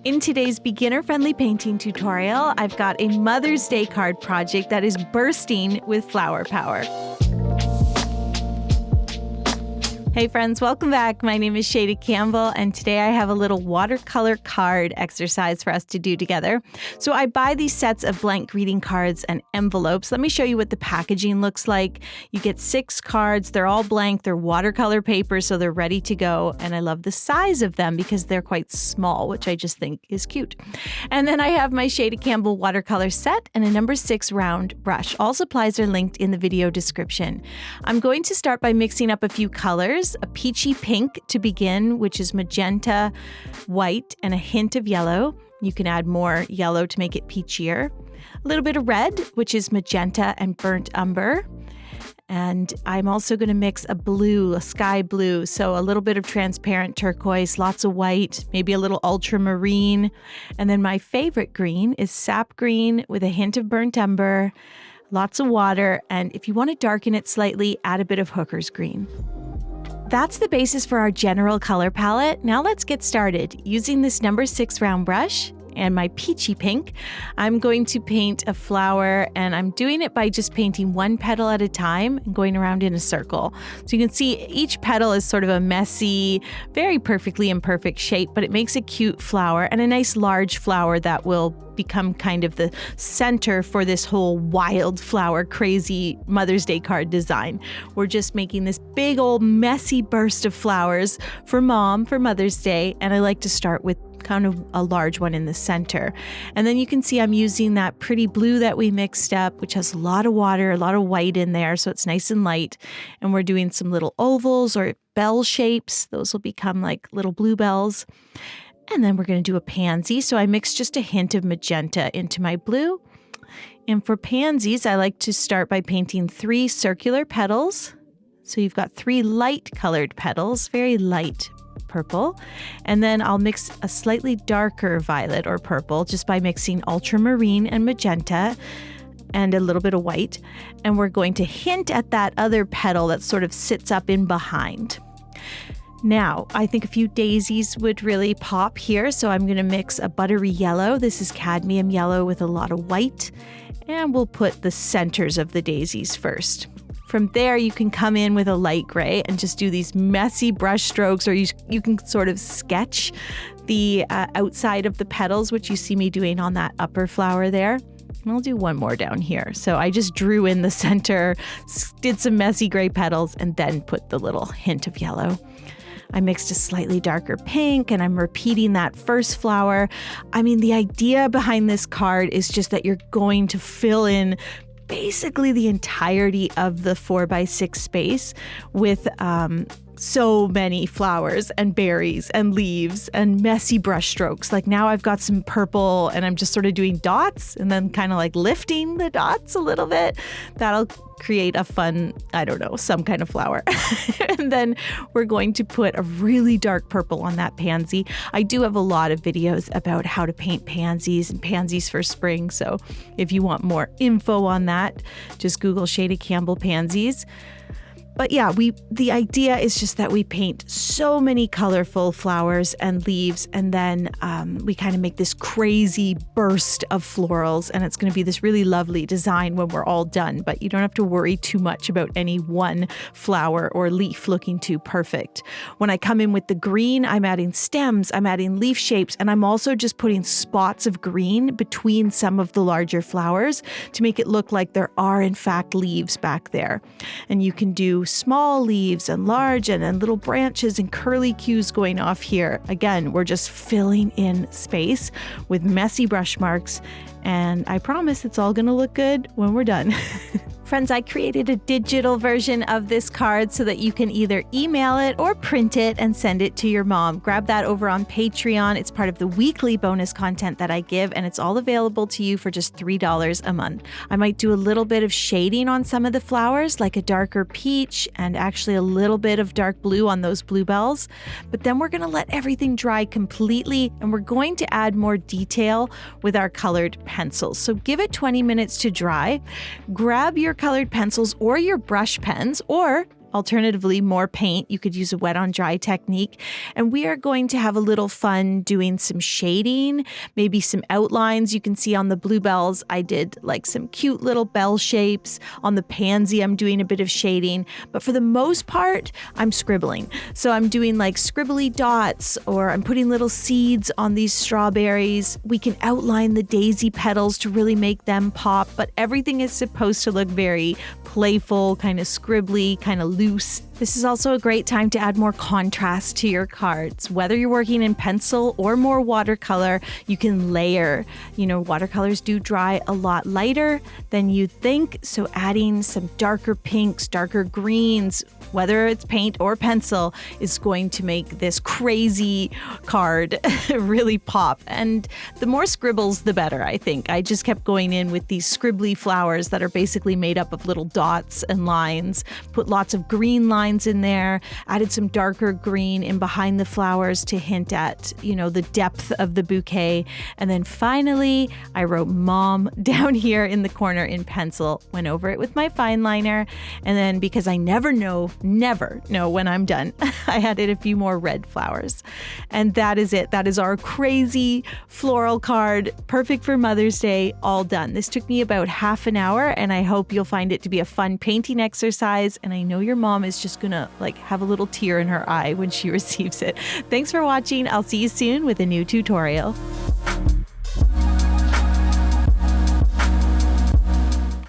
In today's beginner-friendly painting tutorial, I've got a Mother's Day card project that is bursting with flower power. Hey friends, welcome back. My name is Shayda Campbell, and today I have a little watercolor card exercise for us to do together. So I buy these sets of blank greeting cards and envelopes. Let me show you what the packaging looks like. You get 6 cards. They're all blank. They're watercolor paper, so they're ready to go. And I love the size of them because they're quite small, which I just think is cute. And then I have my Shayda Campbell watercolor set and a number 6 round brush. All supplies are linked in the video description. I'm going to start by mixing up a few colors. A peachy pink to begin, which is magenta, white, and a hint of yellow. You can add more yellow to make it peachier. A little bit of red, which is magenta and burnt umber. And I'm also going to mix a blue, a sky blue, so a little bit of transparent turquoise, lots of white, maybe a little ultramarine. And then my favorite green is sap green with a hint of burnt umber, lots of water, and if you want to darken it slightly, add a bit of hooker's green. That's the basis for our general color palette. Now let's get started. Using this number 6 round brush and my peachy pink, I'm going to paint a flower, and I'm doing it by just painting one petal at a time and going around in a circle. So you can see each petal is sort of a messy, very perfectly imperfect shape, but it makes a cute flower and a nice large flower that will become kind of the center for this whole wildflower crazy Mother's Day card design. We're just making this big old messy burst of flowers for Mom for Mother's Day, and I like to start with kind of a large one in the center. And then you can see I'm using that pretty blue that we mixed up, which has a lot of water, a lot of white in there, so it's nice and light. And we're doing some little ovals or bell shapes. Those will become like little bluebells. And then we're going to do a pansy. So I mixed just a hint of magenta into my blue. And for pansies, I like to start by painting 3 circular petals. So you've got 3 light colored petals, very light purple. And then I'll mix a slightly darker violet or purple just by mixing ultramarine and magenta and a little bit of white. And we're going to hint at that other petal that sort of sits up in behind. Now, I think a few daisies would really pop here, so I'm going to mix a buttery yellow. This is cadmium yellow with a lot of white, and we'll put the centers of the daisies first. From there, you can come in with a light gray and just do these messy brush strokes, or you can sort of sketch the outside of the petals, which you see me doing on that upper flower there. And I'll do one more down here. So I just drew in the center, did some messy gray petals, and then put the little hint of yellow. I mixed a slightly darker pink, and I'm repeating that first flower. I mean, the idea behind this card is just that you're going to fill in basically the entirety of the 4x6 space with so many flowers and berries and leaves and messy brush strokes. Like now I've got some purple and I'm just sort of doing dots and then kind of like lifting the dots a little bit. That'll create a fun, I don't know, some kind of flower. And then we're going to put a really dark purple on that pansy. I do have a lot of videos about how to paint pansies and pansies for spring. So if you want more info on that, just Google Shayda Campbell pansies. But yeah, the idea is just that we paint so many colorful flowers and leaves, and then we kind of make this crazy burst of florals, and it's going to be this really lovely design when we're all done. But you don't have to worry too much about any one flower or leaf looking too perfect. When I come in with the green, I'm adding stems, I'm adding leaf shapes, and I'm also just putting spots of green between some of the larger flowers to make it look like there are in fact leaves back there. And you can do small leaves and large and little branches and curly cues going off here. Again, we're just filling in space with messy brush marks, and I promise it's all going to look good when we're done. Friends, I created a digital version of this card so that you can either email it or print it and send it to your mom. Grab that over on Patreon. It's part of the weekly bonus content that I give, and it's all available to you for just $3 a month. I might do a little bit of shading on some of the flowers, like a darker peach and actually a little bit of dark blue on those bluebells. But then we're going to let everything dry completely, and we're going to add more detail with our colored pencils. So give it 20 minutes to dry. Grab your colored pencils or your brush pens, or Alternatively, more paint. You could use a wet on dry technique. And we are going to have a little fun doing some shading, maybe some outlines. You can see on the bluebells, I did like some cute little bell shapes. On the pansy, I'm doing a bit of shading. But for the most part, I'm scribbling. So I'm doing like scribbly dots, or I'm putting little seeds on these strawberries. We can outline the daisy petals to really make them pop, but everything is supposed to look very playful, kind of scribbly, kind of loose. This is also a great time to add more contrast to your cards. Whether you're working in pencil or more watercolor, you can layer. Watercolors do dry a lot lighter than you'd think, so adding some darker pinks, darker greens, whether it's paint or pencil, is going to make this crazy card really pop. And the more scribbles, the better, I think. I just kept going in with these scribbly flowers that are basically made up of little dots and lines. Put lots of green lines in there, added some darker green in behind the flowers to hint at, the depth of the bouquet. And then finally, I wrote Mom down here in the corner in pencil, went over it with my fine liner. And then because I never know when I'm done, I added a few more red flowers. And that is it. That is our crazy floral card, perfect for Mother's Day, all done. This took me about half an hour, and I hope you'll find it to be a fun painting exercise. And I know your mom is just gonna have a little tear in her eye when she receives it. Thanks for watching. I'll see you soon with a new tutorial.